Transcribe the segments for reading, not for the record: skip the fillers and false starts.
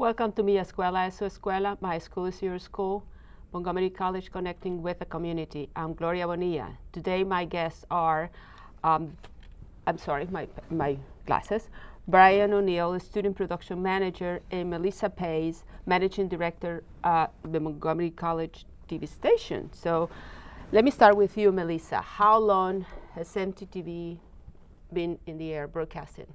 Welcome to Mi Escuela es Su Escuela. My school is your school. Montgomery College, connecting with the community. I'm Gloria Bonilla. Today my guests are, I'm sorry, my glasses. Brian O'Neill, Student Production Manager, and Melissa Pace, Managing Director at the Montgomery College TV station. So let me start with you, Melissa. How long has MTTV been in the air broadcasting?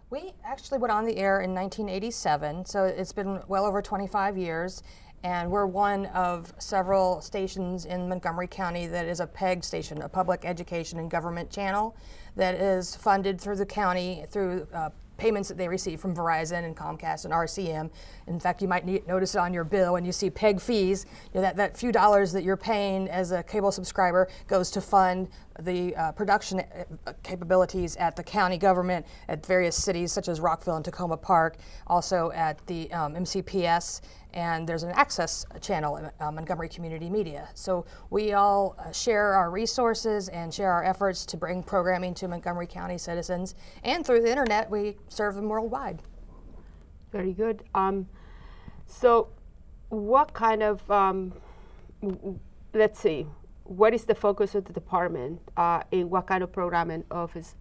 We actually went on the air in 1987, so it's been well over 25 years, and we're one of several stations in Montgomery County that is a PEG station, a public education and government channel, that is funded through the county through payments that they receive from Verizon and Comcast and RCM. In fact, you might notice it on your bill when you see PEG fees. You know, that few dollars that you're paying as a cable subscriber goes to fund the production capabilities at the county government at various cities such as Rockville and Tacoma Park, also at the MCPS, and there's an access channel in Montgomery Community Media. So we all share our resources and share our efforts to bring programming to Montgomery County citizens, and through the internet we serve them worldwide. Very good. So what kind of, let's see, what is the focus of the department and what kind of programming offers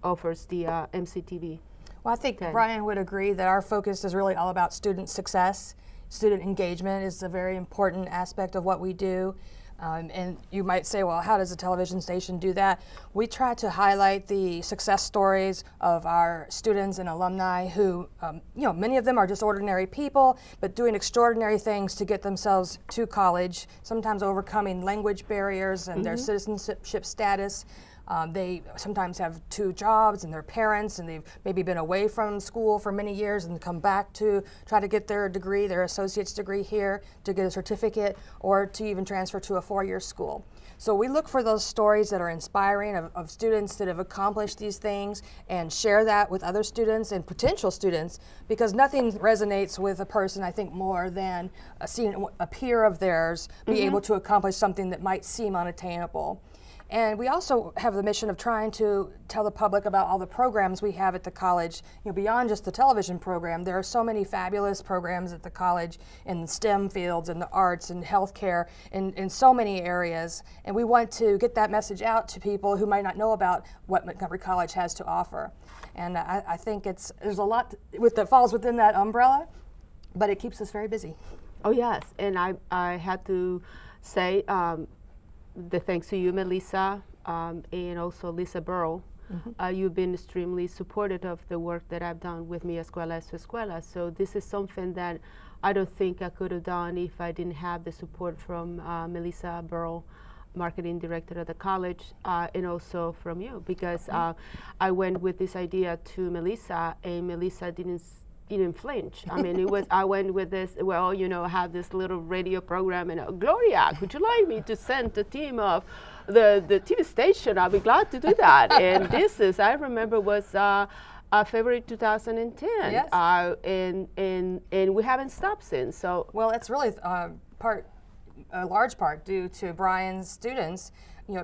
the MCTV? Well, I think Brian would agree that our focus is really all about student success. Student engagement is a very important aspect of what we do. And you might say, well, how does a television station do that? We try to highlight the success stories of our students and alumni who, many of them are just ordinary people, but doing extraordinary things to get themselves to college, sometimes overcoming language barriers and their citizenship status. They sometimes have two jobs and their parents, and they've maybe been away from school for many years and come back to try to get their degree, their associate's degree here, to get a certificate, or to even transfer to a four-year school. So we look for those stories that are inspiring of students that have accomplished these things and share that with other students and potential students, because nothing resonates with a person, I think, more than seeing a peer of theirs be able to accomplish something that might seem unattainable. And we also have the mission of trying to tell the public about all the programs we have at the college. Beyond just the television program, there are so many fabulous programs at the college in STEM fields and the arts and healthcare in so many areas. And we want to get that message out to people who might not know about what Montgomery College has to offer. And I think there's a lot that falls within that umbrella, but it keeps us very busy. Oh yes, and I had to say, the thanks to you, Melissa, and also Lisa Burrow. You've been extremely supportive of the work that I've done with Mi Escuela es Su Escuela. So this is something that I don't think I could have done if I didn't have the support from Melissa Burrow, marketing director at the college, and also from you, because I went with this idea to Melissa, and Melissa didn't flinch. I mean, I went with this, I have this little radio program, and Gloria, would you like me to send the team of the TV station? I'll be glad to do that. And this is, I remember, was February 2010. Yes. And we haven't stopped since. So well, it's really a large part due to Brian's students,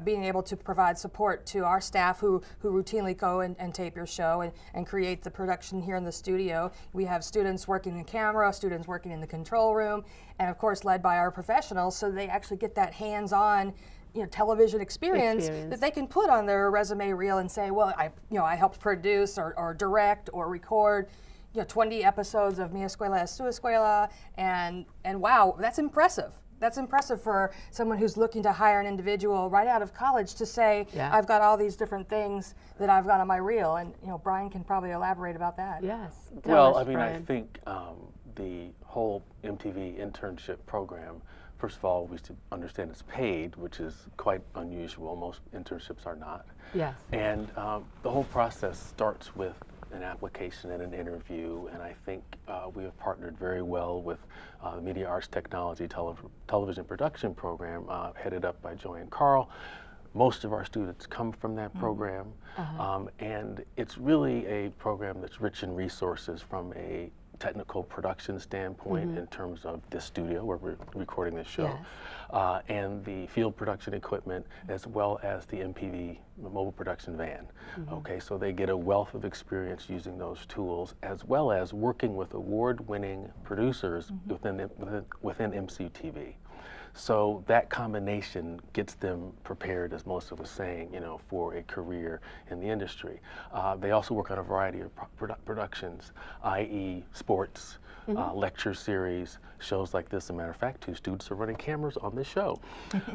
being able to provide support to our staff who routinely go and tape your show and create the production here in the studio. We have students working in camera, students working in the control room, and of course led by our professionals, so they actually get that hands-on television experience that they can put on their resume reel and say, well, I helped produce or direct or record 20 episodes of Mi Escuela es Su Escuela, and wow, that's impressive. That's impressive for someone who's looking to hire an individual right out of college to say, I've got all these different things that I've got on my reel. And Brian can probably elaborate about that. Yes. Well, I think the whole MTV internship program, first of all, we should understand it's paid, which is quite unusual. Most internships are not. Yes. And the whole process starts with an application and an interview, and I think we have partnered very well with the Media Arts Technology Television Production Program, headed up by Joanne Carl. Most of our students come from that program, and it's really a program that's rich in resources from a technical production standpoint in terms of this studio where we're recording this show, Yes. and the field production equipment, as well as the MPV, the mobile production van. Okay, so they get a wealth of experience using those tools, as well as working with award-winning producers within MCTV. So that combination gets them prepared, as Melissa was saying, you know, for a career in the industry. They also work on a variety of productions, i.e. sports, lecture series, shows like this. As a matter of fact, 2 students are running cameras on this show.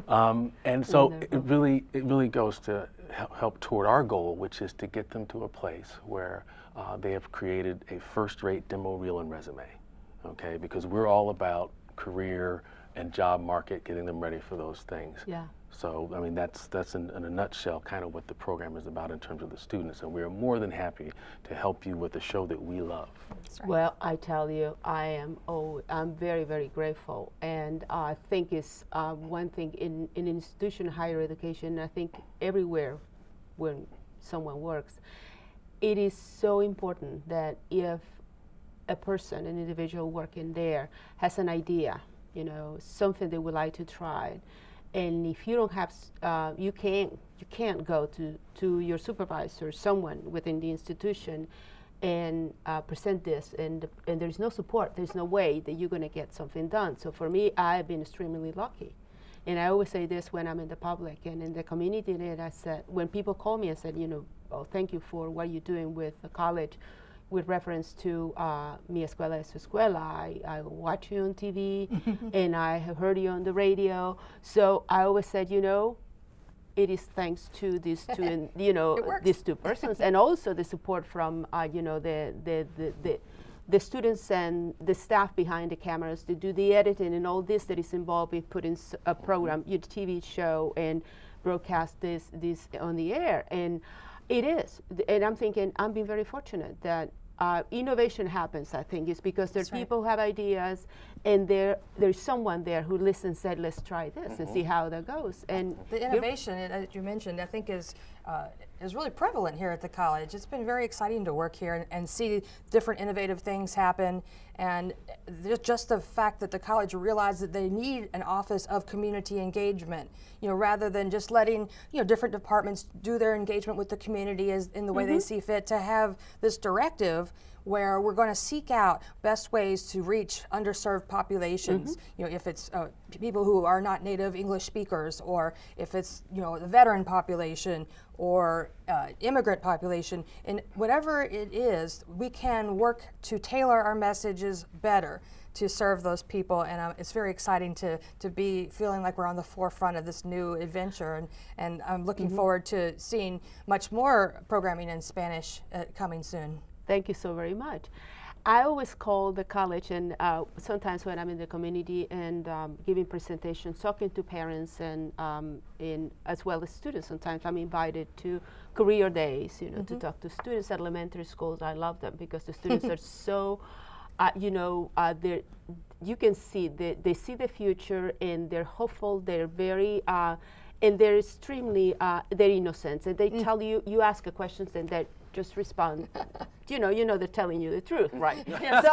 And so it really goes to help toward our goal, which is to get them to a place where they have created a first-rate demo reel and resume, okay? Because we're all about career and job market, getting them ready for those things. Yeah. So, I mean, that's in a nutshell kind of what the program is about in terms of the students, and we are more than happy to help you with the show that we love. That's right. Well, I tell you, I'm very, very grateful, and I think it's one thing in institution of higher education. I think everywhere when someone works, it is so important that if a person, an individual working there, has an idea, you know, something they would like to try, and if you don't have, you can't go to your supervisor, someone within the institution, and present this, and there's no support, there's no way that you're going to get something done. So for me, I've been extremely lucky. And I always say this when I'm in the public and in the community, and I said, when people call me, I said, you know, oh, thank you for what you're doing with the college with reference to Mi Escuela es Su Escuela. I watch you on TV and I have heard you on the radio. So I always said, you know, it is thanks to these two, and, you know, these 2 persons, and also the support from, you know, the students and the staff behind the cameras to do the editing and all this that is involved in putting a program, your TV show, and broadcast this on the air. And it is, and I'm thinking, I'm being very fortunate that innovation happens, I think, is because there are people who have ideas, and there's someone there who listens and said, let's try this and see how that goes. And the innovation, as you mentioned, I think is really prevalent here at the college. It's been very exciting to work here and see different innovative things happen. And just the fact that the college realized that they need an office of community engagement, you know, rather than just letting, you know, different departments do their engagement with the community as in the way they see fit, to have this directive where we're going to seek out best ways to reach underserved populations. You know, if it's people who are not native English speakers, or if it's, you know, the veteran population or immigrant population, and whatever it is, we can work to tailor our messages better to serve those people. And it's very exciting to be feeling like we're on the forefront of this new adventure, and I'm looking forward to seeing much more programming in Spanish coming soon. Thank you so very much. I always call the college, and sometimes when I'm in the community and giving presentations, talking to parents and as well as students. Sometimes I'm invited to career days, you know, to talk to students at elementary schools. I love them because the students are so, you know, you can see they see the future, and they're hopeful. They're very and they're extremely they're innocent, and they tell you. You ask a question, and they just respond. You know they're telling you the truth, right? Yes.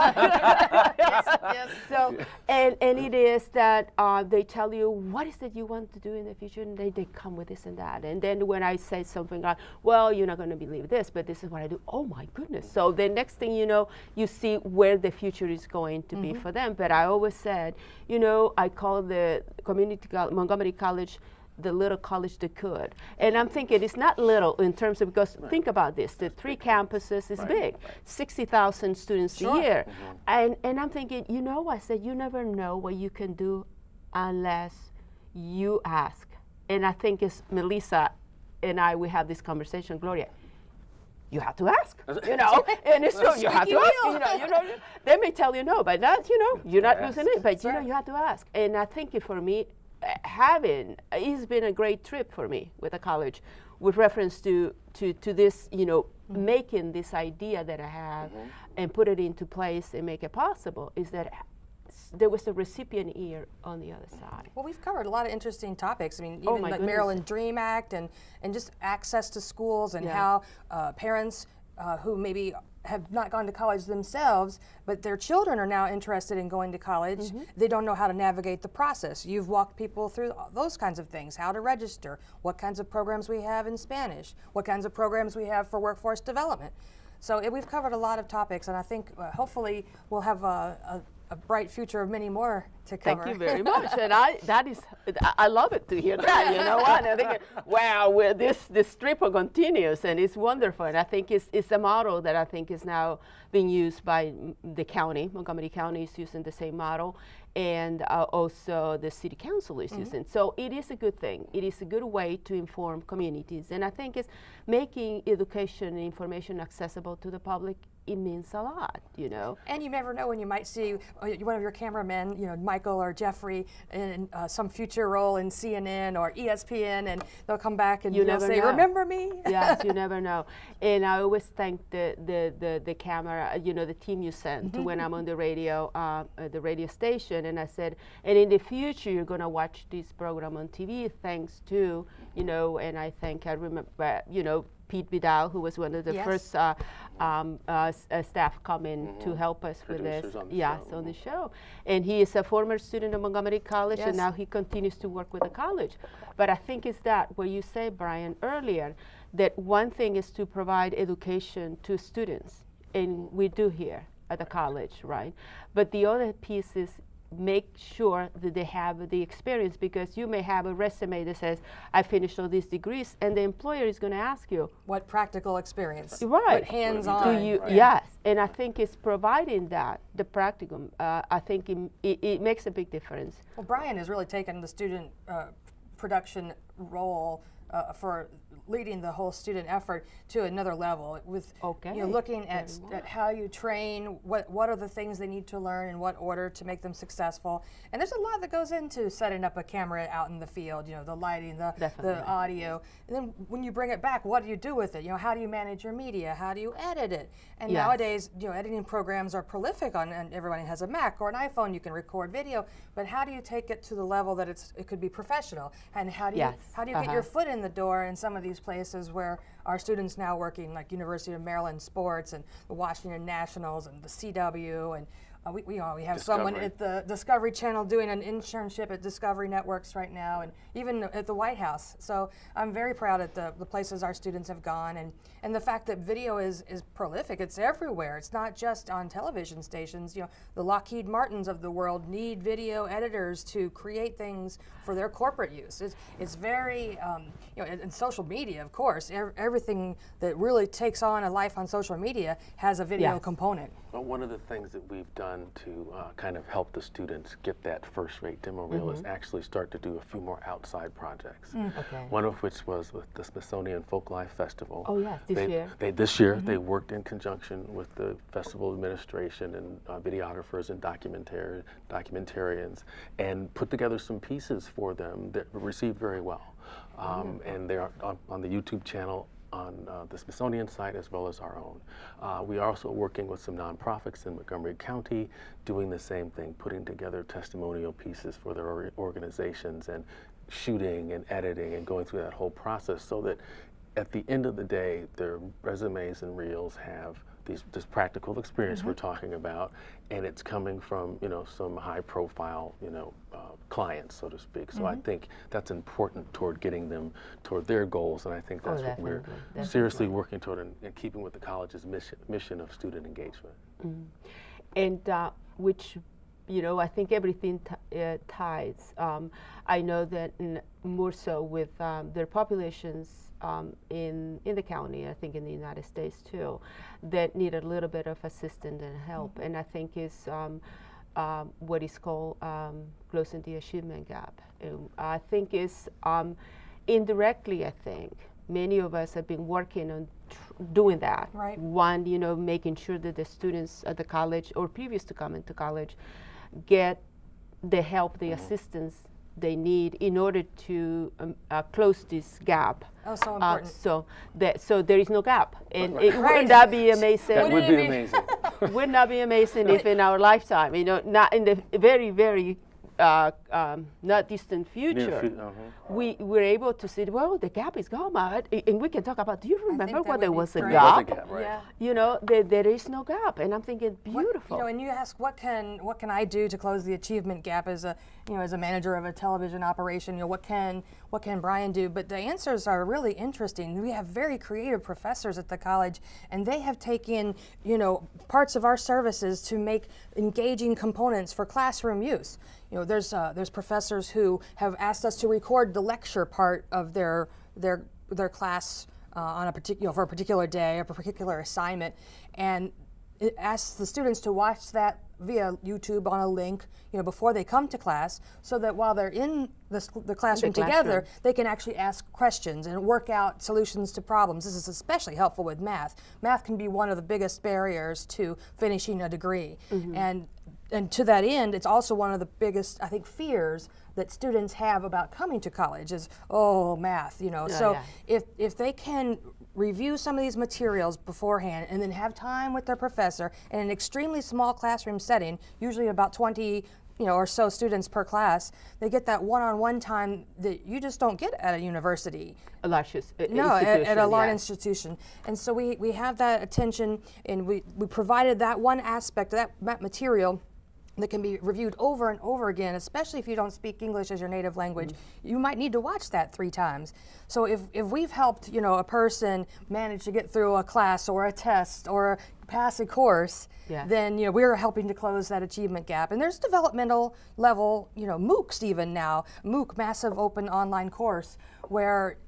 Yes. So, and it is that they tell you what is it you want to do in the future, and they come with this and that. And then when I say something like, well, you're not going to believe this, but this is what I do. Oh my goodness. So the next thing you know, you see where the future is going to be for them. But I always said, you know, I call the Montgomery College the little college that could. And I'm thinking it's not little in terms of, because think about this, the 3 campuses is big, 60,000 students a year. And I'm thinking, you know, I said, you never know what you can do unless you ask. And I think it's Melissa and I, we have this conversation, Gloria, you have to ask, you know, and it's true, you have to ask, you know, they may tell you no, but that's, you know, you're not losing it, but you know, you have to ask. And I think for me, it's been a great trip for me with the college, with reference to this, you know, making this idea that I have and put it into place and make it possible, is that there was a recipient ear on the other side. Well, we've covered a lot of interesting topics. I mean, even like Maryland Dream Act and just access to schools, and how parents who maybe have not gone to college themselves, but their children are now interested in going to college. They don't know how to navigate the process. You've walked people through those kinds of things, how to register, what kinds of programs we have in Spanish, what kinds of programs we have for workforce development. So we've covered a lot of topics, and I think hopefully we'll have a bright future of many more to cover. Thank you very much. And I love it to hear that, you know what? I think, wow, this triple continues, and it's wonderful. And I think it's a model that I think is now being used by the county. Montgomery County is using the same model, and also the city council is using. So it is a good thing. It is a good way to inform communities. And I think it's making education and information accessible to the public. It means a lot, you know. And you never know when you might see one of your cameramen, you know, Michael or Jeffrey, in some future role in CNN or ESPN, and they'll come back and they'll say, "Remember me?" Yes, you never know. And I always thank the camera, you know, the team you sent when I'm on the radio station, and I said, and in the future you're going to watch this program on TV thanks to, you know, and I remember, you know, Pete Vidal, who was one of the first staff coming to help us with this. On the show. And he is a former student of Montgomery College, and now he continues to work with the college. But I think it's that, what you said, Brian, earlier, that one thing is to provide education to students, and we do here at the college, right? But the other piece is make sure that they have the experience, because you may have a resume that says, I finished all these degrees, and the employer is going to ask you, what practical experience? Right. What hands-on? Do you, yes, and I think it's providing that, the practicum, I think it makes a big difference. Well, Brian has really taken the student production role for leading the whole student effort to another level with you know, looking at how you train, what are the things they need to learn, in what order to make them successful. And there's a lot that goes into setting up a camera out in the field, you know, the lighting, the audio. And then when you bring it back, what do you do with it? You know, how do you manage your media? How do you edit it? And nowadays, you know, editing programs are prolific and everybody has a Mac or an iPhone, you can record video, but how do you take it to the level that it could be professional? And how do you get your foot in the door in some of these places where our students now working, like University of Maryland Sports and the Washington Nationals and the CW, and we have someone at the Discovery Channel doing an internship at Discovery Networks right now, and even at the White House. So I'm very proud at the places our students have gone, and the fact that video is prolific. It's everywhere. It's not just on television stations. You know, the Lockheed Martins of the world need video editors to create things for their corporate use. It's very, you know, and social media, of course. Everything that really takes on a life on social media has a video component. Well, one of the things that we've done to kind of help the students get that first-rate demo reel is actually start to do a few more outside projects. One of which was with the Smithsonian Folklife Festival. Oh yes, this year they worked in conjunction with the festival administration and videographers and documentarians, and put together some pieces for them that were received very well. And they're on the YouTube channel on the Smithsonian site as well as our own. We are also working with some nonprofits in Montgomery County doing the same thing, putting together testimonial pieces for their organizations and shooting and editing and going through that whole process, so that at the end of the day their resumes and reels have this practical experience we're talking about, and it's coming from, you know, some high profile, you know, clients, so to speak. So I think that's important toward getting them toward their goals, and I think that's what we're seriously working toward, and keeping with the college's mission of student engagement. And which, you know, I think everything ties. I know that more so with their populations in the county, I think in the United States too, that need a little bit of assistance and help. And I think is what is called closing the achievement gap. I think is indirectly, I think many of us have been working on doing that. Right. One, you know, making sure that the students at the college or previous to coming to college get the help, the assistance they need in order to close this gap. Oh, so important. So there is no gap, and wouldn't Right. that be amazing? That would be amazing. Wouldn't that be amazing if in our lifetime, you know, not in the very, very not distant future, we were able to see, well, the gap is gone, and we can talk about, do you remember that when there would be was a great. gap? There was a gap, right. Yeah. You know, there is no gap, and I'm thinking, beautiful. You know, and you ask, what can I do to close the achievement gap as a manager of a television operation? You know, what can Brian do? But the answers are really interesting. We have very creative professors at the college, and they have taken, you know, parts of our services to make engaging components for classroom use. You know, there's professors who have asked us to record the lecture part of their class on a particular for a particular day or a particular assignment, and it asks the students to watch that via YouTube on a link, you know, before they come to class, so that while they're in the classroom together, they can actually ask questions and work out solutions to problems. This is especially helpful with math. Math can be one of the biggest barriers to finishing a degree, and to that end, it's also one of the biggest, I think, fears that students have about coming to college is, oh, math, you know. If they can review some of these materials beforehand and then have time with their professor in an extremely small classroom setting, usually about 20 or so students per class, they get that one-on-one time that you just don't get at a university. A large No, at a large yeah. institution. And so we have that attention, and we provided that one aspect of that material that can be reviewed over and over again, especially if you don't speak English as your native language. You might need to watch that 3 times. So if we've helped, you know, a person manage to get through a class or a test or pass a course, then, you know, we're helping to close that achievement gap. And there's developmental level, you know, MOOCs even now, MOOC, Massive Open Online Course, where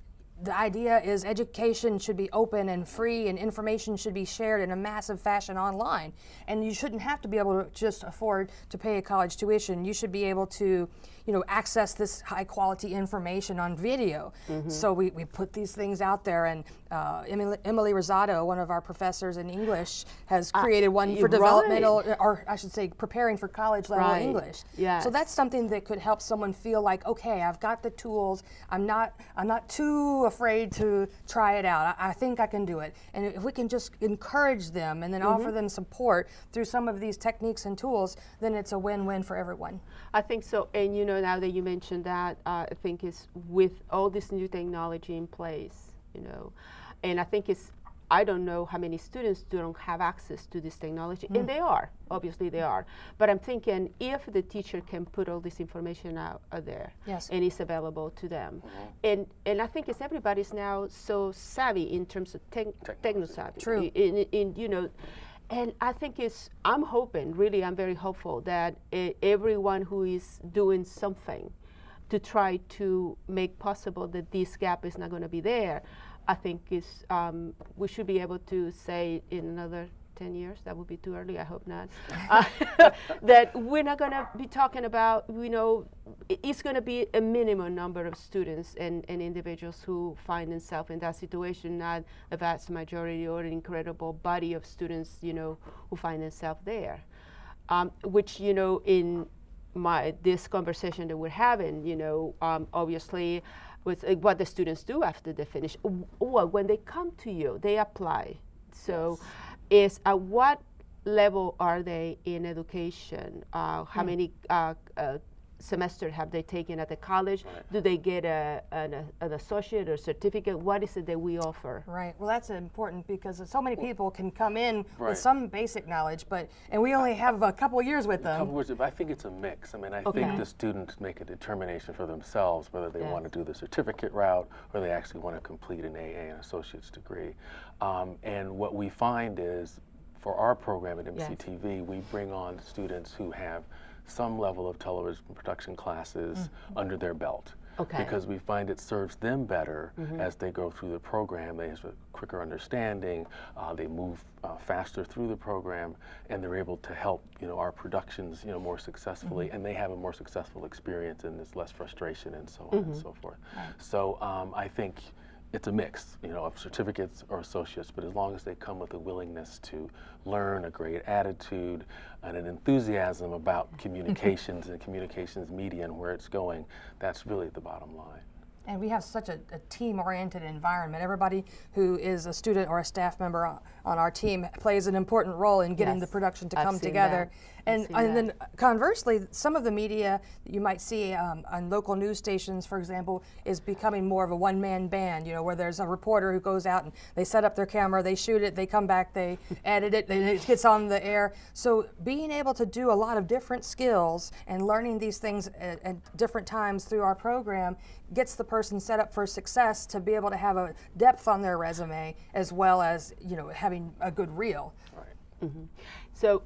the idea is education should be open and free, and information should be shared in a massive fashion online. And you shouldn't have to be able to just afford to pay a college tuition. You should be able to, you know, access this high quality information on video. So we put these things out there, and Emily Rosado, one of our professors in English, has created one for developmental, or I should say preparing for college level English. Yes. So that's something that could help someone feel like, okay, I've got the tools, I'm not too afraid to try it out. I think I can do it. And if we can just encourage them and then offer them support through some of these techniques and tools, then it's a win-win for everyone. I think so. And you know, now that you mentioned that, I think it's with all this new technology in place, you know, and I think it's, I don't know how many students don't have access to this technology, and they are, obviously they are. But I'm thinking if the teacher can put all this information out there, and it's available to them, and I think it's everybody's now so savvy in terms of techno-savvy. True. In you know, and I think I'm hoping, really, I'm very hopeful that everyone who is doing something to try to make possible that this gap is not going to be there, I think we should be able to say in another 10 years, that would be too early, I hope not, that we're not going to be talking about, you know, it's going to be a minimum number of students and individuals who find themselves in that situation, not a vast majority or an incredible body of students, you know, who find themselves there. Which, you know, in this conversation that we're having, you know, obviously, with what the students do after they finish. Well, when they come to you, they apply. So is at what level are they in education? How many semesters have they taken at the college? Do they get an associate or certificate? What is it that we offer? Right. Well, that's important because so many people can come in with some basic knowledge, and we only have a couple years with them. I think it's a mix. I mean, I think the students make a determination for themselves whether they want to do the certificate route or they actually want to complete an AA, an associate's degree. And what we find is, for our program at MCTV, we bring on students who have some level of television production classes under their belt. Because we find it serves them better as they go through the program. They have a quicker understanding, they move faster through the program, and they're able to help, you know, our productions, you know, more successfully, and they have a more successful experience, and there's less frustration and so on and so forth. So I think it's a mix, you know, of certificates or associates, but as long as they come with a willingness to learn, a great attitude, and an enthusiasm about communications and communications media and where it's going, that's really the bottom line. And we have such a team-oriented environment. Everybody who is a student or a staff member on our team plays an important role in getting the production to come together. And, see and that. then conversely, some of the media that you might see on local news stations, for example, is becoming more of a one-man band, you know, where there's a reporter who goes out and they set up their camera, they shoot it, they come back, they edit it, then it gets on the air. So being able to do a lot of different skills and learning these things at different times through our program gets the person set up for success to be able to have a depth on their resume as well as, you know, having a good reel. Right. So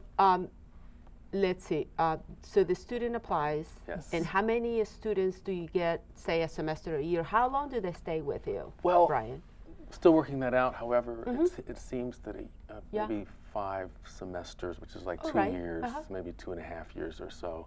let's see. So the student applies, Yes. and how many students do you get, say, a semester, a year? How long do they stay with you, Well, Brian? Still working that out. However, it seems that Yeah. maybe 5 semesters, which is like Oh, 2 right. years, Uh-huh. maybe 2.5 years or so.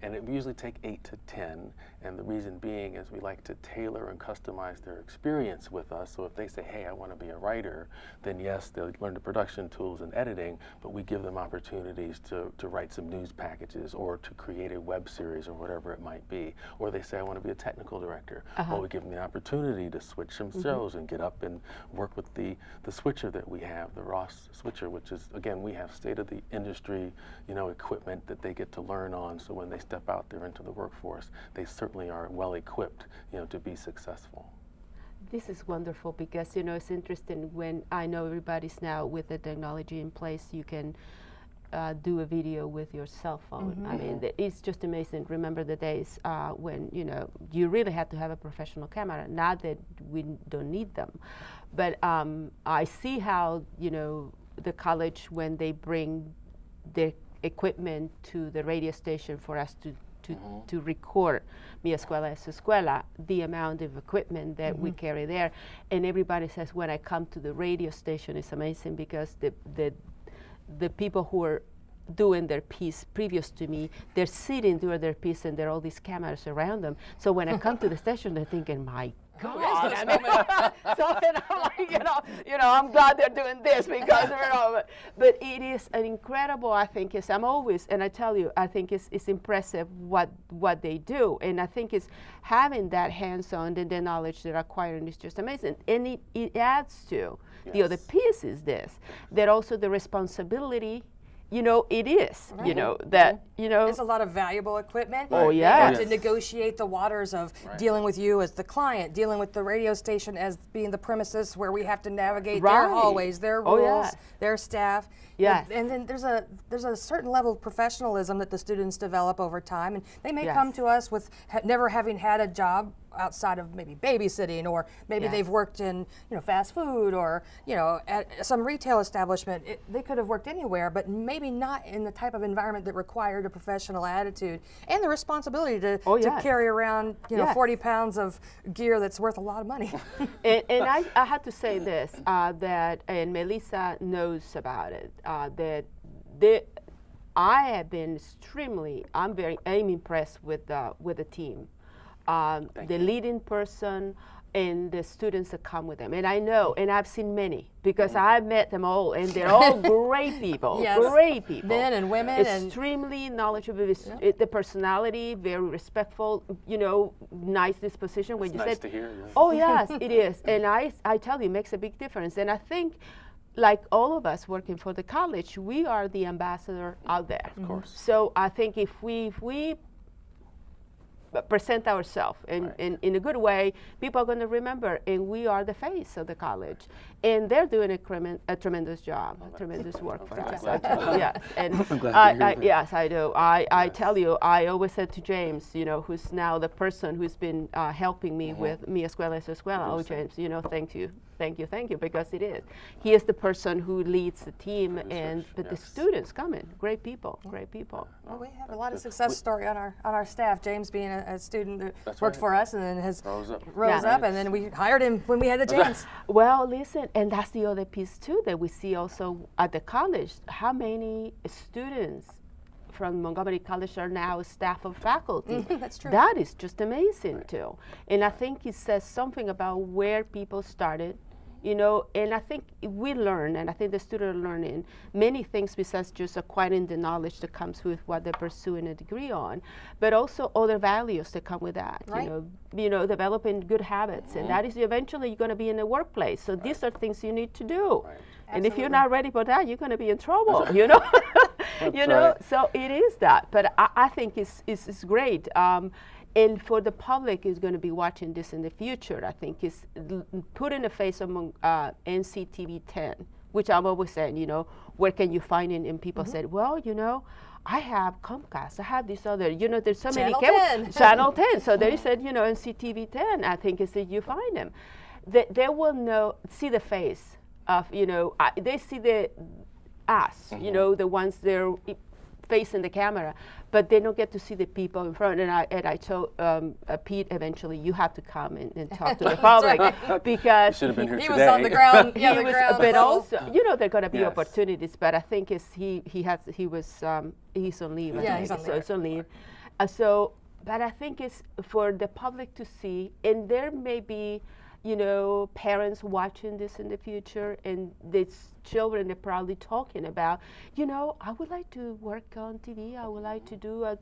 And it usually take 8 to 10. And the reason being is we like to tailor and customize their experience with us. So if they say, hey, I want to be a writer, then yes, they'll learn the production tools and editing, but we give them opportunities to write some news packages or to create a web series or whatever it might be. Or they say, I want to be a technical director. Well, we give them the opportunity to switch some shows and get up and work with the switcher that we have, the Ross switcher, which is, again, we have state-of-the-industry, you know, equipment that they get to learn on. So when they step out there into the workforce, they certainly are well equipped, you know, to be successful. This is wonderful because, you know, it's interesting when I know everybody's now with the technology in place, you can do a video with your cell phone. I mean, it's just amazing. Remember the days when, you know, you really had to have a professional camera. Not that we don't need them, but I see how, you know, the college, when they bring their equipment to the radio station for us to record Mi Escuela es Escuela, the amount of equipment that we carry there. And everybody says when I come to the radio station, it's amazing because the people who are doing their piece previous to me, they're sitting doing their piece and there are all these cameras around them. So when I come to the station, they're thinking, my God. I mean, so you know, I'm glad they're doing this because, you know, but it is an incredible, I think, I'm always, and I tell you, I think it's impressive what they do. And I think it's having that hands-on and the knowledge they're acquiring is just amazing. And it adds to the other piece is this, that also the responsibility, you know, it is, you know, that, you know. It's a lot of valuable equipment. Oh, They yes. have to negotiate the waters of dealing with you as the client, dealing with the radio station as being the premises where we have to navigate their Right. hallways, their Oh, rules, yes. their staff. Yes. And then there's a certain level of professionalism that the students develop over time, and they may Yes. come to us with never having had a job outside of maybe babysitting, or maybe Yes. they've worked in, you know, fast food, or, you know, at some retail establishment. They could have worked anywhere, but maybe not in the type of environment that required a professional attitude and the responsibility to Yes. carry around, you know, Yes. 40 pounds of gear that's worth a lot of money. And I had to say this, that, and Melissa knows about it, that I have been I'm impressed with the team. The leading person and the students that come with them. And I know, and I've seen many, because I've met them all, and they're all great people, Yes. great people. Men and women and- Extremely knowledgeable, the personality, very respectful, you know, nice disposition. When It's you nice said, to hear. Yeah. oh yes, it is. And I tell you, it makes a big difference. And I think, like all of us working for the college, we are the ambassador out there. Of course. So I think if we present ourselves in a good way, people are going to remember, and we are the face of the college. And they're doing a tremendous job, tremendous work for us. glad to I tell you, yes, and I'm glad to hear that. yes, I do. I tell you, I always said to James, you know, who's now the person who's been helping me with Mi Escuela es Escuela. Oh, James, you know, thank you, because it is. He is the person who leads the team, but the yes. students come in, great people, great people. Well, we have a lot of success story on our staff. James being a student that That's worked right. for us and then has Rose up. Yeah. and then we hired him when we had the James. Well, listen, and that's the other piece too that we see also at the college. How many students from Montgomery College are now staff or faculty? That's true. That is just amazing too. And I think it says something about where people started, you know, and I think we learn, and I think the students are learning many things besides just acquiring the knowledge that comes with what they're pursuing a degree on, but also other values that come with that, Right. you know, developing good habits, and that is eventually you're going to be in the workplace. So these are things you need to do. Right. And if you're Absolutely. not ready for that, you're going to be in trouble, you know. You know, right. so it is that. But I think it's great. And for the public is going to be watching this in the future, I think is putting a face among NCTV 10, which I'm always saying, you know, where can you find it? And people said, well, you know, I have Comcast, I have this other, you know, there's so Channel many 10. Channel 10. So they said, you know, NCTV 10, I think is that you find them. They will see the face of, you know, they see us, you know, the ones they're facing the camera, but they don't get to see the people in front. And I told Pete eventually, you have to come and talk to the public because Should have been here He today. was on the ground. he Yeah, the was, ground but level. also, you know, there are going to be Yes. opportunities. But I think he's on leave. I Yeah, think, he's on so leave. it's on leave. But I think it's for the public to see, and there may be, you know, parents watching this in the future, and these children they're probably talking about, you know, I would like to work on TV. I would like to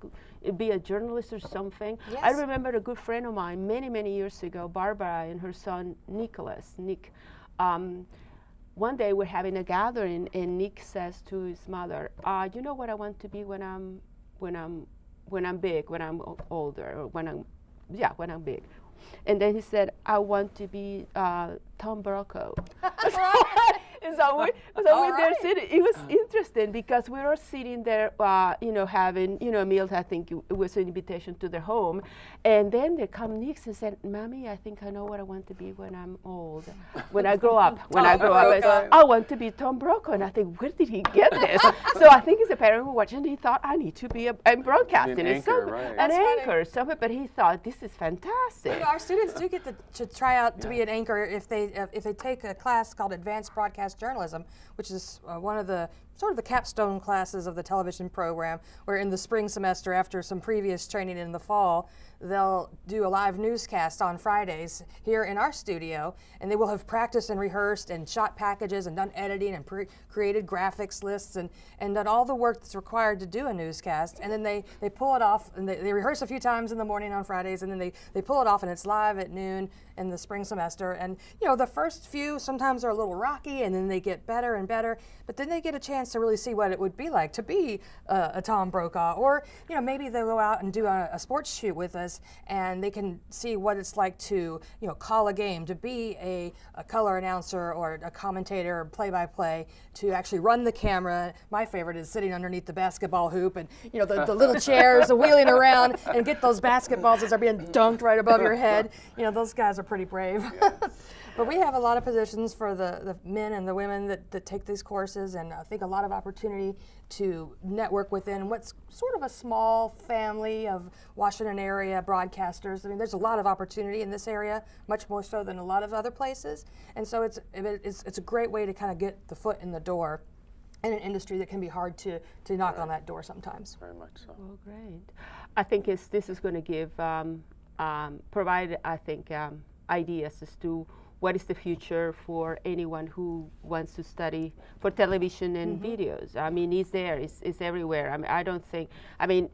be a journalist or something. I Yes. remember a good friend of mine many years ago, Barbara, and her son Nick. One day we're having a gathering, and Nick says to his mother, "You know what I want to be when I'm big, when I'm older, or when I'm big." And then he said, "I want to be Tom Brokaw." So we're there sitting. It was interesting because we were sitting there, you know, having, you know, a meal. I think it was an invitation to their home, and then there come Nick and said, "Mommy, I think I know what I want to be when I'm old, when I grow up. I want to be Tom Brokaw." And I think, where did he get this? So I think as a parent who watched, and he thought, "I need to be in broadcasting, An or anchor, something, right. an That's funny. anchor, something." But he thought, "This is fantastic." You know, our students do get to try out to be an anchor if they take a class called Advanced Broadcast Journalism, which is one of the sort of the capstone classes of the television program, where in the spring semester, after some previous training in the fall, they'll do a live newscast on Fridays here in our studio, and they will have practiced and rehearsed and shot packages and done editing and created graphics lists and done all the work that's required to do a newscast. And then they pull it off, and they rehearse a few times in the morning on Fridays, and then they pull it off, and it's live at noon in the spring semester. And you know, the first few sometimes are a little rocky, and then they get better and better, but then they get a chance to really see what it would be like to be a Tom Brokaw, or you know, maybe they'll go out and do a sports shoot with us, and they can see what it's like to, you know, call a game, to be a color announcer or a commentator or play-by-play, to actually run the camera. My favorite is sitting underneath the basketball hoop, and you know, the little chairs wheeling around and get those basketballs as they're being dunked right above your head. You know, those guys are pretty brave. But we have a lot of positions for the men and the women that take these courses, and I think a lot of opportunity to network within what's sort of a small family of Washington area broadcasters. I mean, there's a lot of opportunity in this area, much more so than a lot of other places, and so it's a great way to kind of get the foot in the door in an industry that can be hard to knock on that door sometimes. Very much so. Oh, great. I think this is going to give, provide, I think, ideas as to what is the future for anyone who wants to study for television and videos. I mean, it's there, it's everywhere. I mean,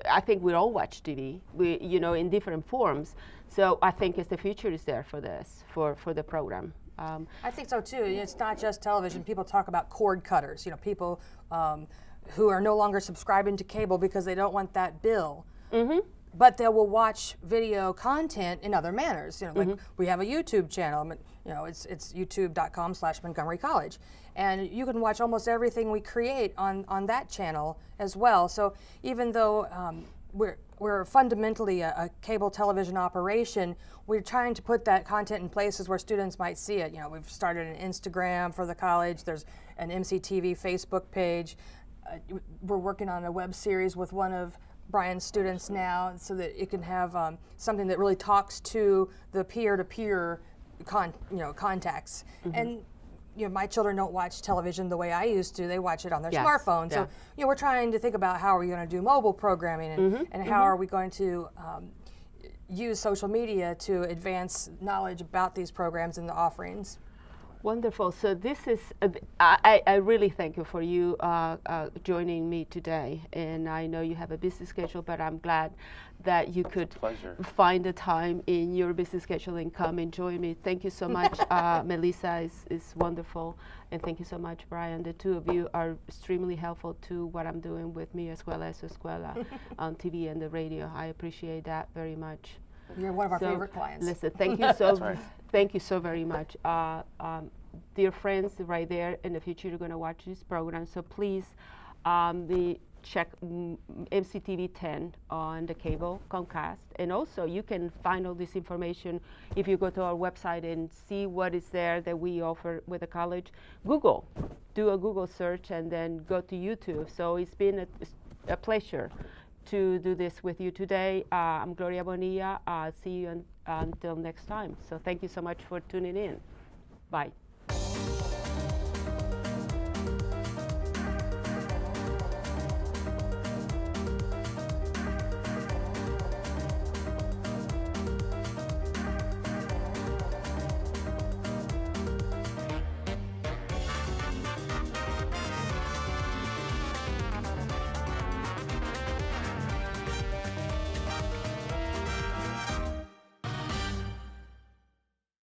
I think we all watch TV, you know, in different forms. So I think the future is there for this, for the program. I think so too. It's not just television. People talk about cord cutters. You know, people who are no longer subscribing to cable because they don't want that bill. But they will watch video content in other manners. You know, like we have a YouTube channel. You know, it's youtube.com/Montgomery College, and you can watch almost everything we create on that channel as well. So even though we're fundamentally a cable television operation, we're trying to put that content in places where students might see it. You know, we've started an Instagram for the college. There's an MCTV Facebook page. We're working on a web series with one of Brian's students now, so that it can have something that really talks to the peer-to-peer contacts. And you know, my children don't watch television the way I used to. They watch it on their smartphone. So you know, we're trying to think about how are we going to do mobile programming, and how are we going to use social media to advance knowledge about these programs and the offerings. Wonderful. So this is, I really thank you for you joining me today. And I know you have a busy schedule, but I'm glad that you could Pleasure. find the time in your busy schedule and come and join me. Thank you so much. Melissa is wonderful. And thank you so much, Brian. The two of you are extremely helpful to what I'm doing with Mi Escuela es Escuela on TV and the radio. I appreciate that very much. You're one of our So, favorite clients. Listen, thank you so right. thank you so very much. Dear friends, right there in the future, you're going to watch this program. So please, check MCTV 10 on the cable Comcast, and also you can find all this information if you go to our website and see what is there that we offer with the college. Google, do a Google search, and then go to YouTube. So it's been a pleasure to do this with you today. I'm Gloria Bonilla. See you until next time. So thank you so much for tuning in. Bye.